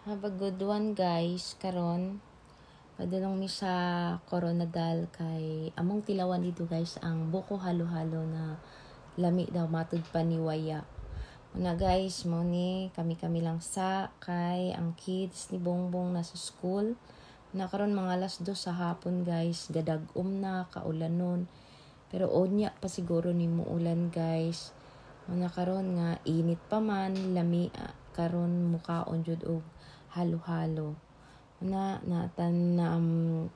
Have a good one guys. Karon padulong mi sa Coronadal kay among tilawan dito guys ang buko halo-halo na lami daw matud pa ni Waya. Una guys, mo ni kami lang sa kay ang kids ni Bongbong nasa school. Na karon mga alas 2 sa hapon guys, gadag-om na kaulanon. Pero onya pa siguro ni muulan guys. Una karon nga init pa man lami karon mukaon jud og halo-halo.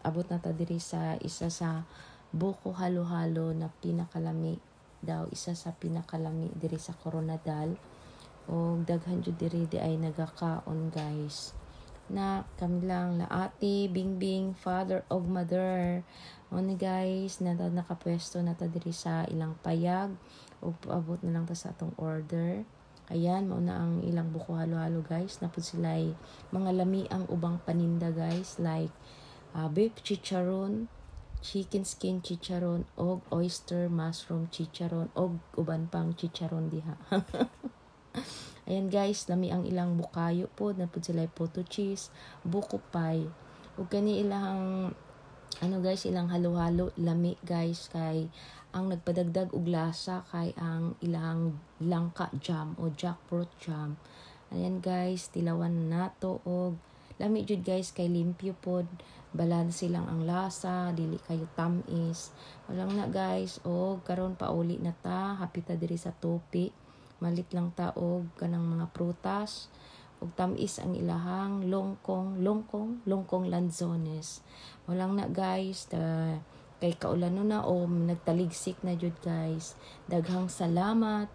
Abot na ta diri sa isa sa buko halo-halo na pinakalami daw, isa sa pinakalami diri sa Coronadal. O daghan jud diri di ay nagakaon guys. Na kami lang la ate, bingbing, father og mother. O ni guys, nakapwesto na ta diri sa ilang payag o abot na lang ta sa atong order. Ayan, mauna ang ilang buko halo-halo guys. Napod sila mga lami ang ubang paninda guys. Like beef chicharon, chicken skin chicharon, og oyster mushroom chicharon, og uban pang chicharon diha. Ayan guys, lami ang ilang bukayo po. Napod sila photo cheese, buko pie. Ug kani ilang guys, ilang halo-halo lami guys kay ang nagpadagdag og lasa kay ang ilang langka jam o jackfruit jam. Ayan guys, tilawan nato og lami jud guys kay limpyo pod, balanse lang ang lasa, dili kayo tamis. Walang na guys, og karon pauli na ta, hapit ta diri sa topi. Malit lang ta og kanang mga prutas ug tamis ang ilahang longkong lanzones. Walang na guys, kay kaulano na o nagtaligsik na jud guys. Daghang salamat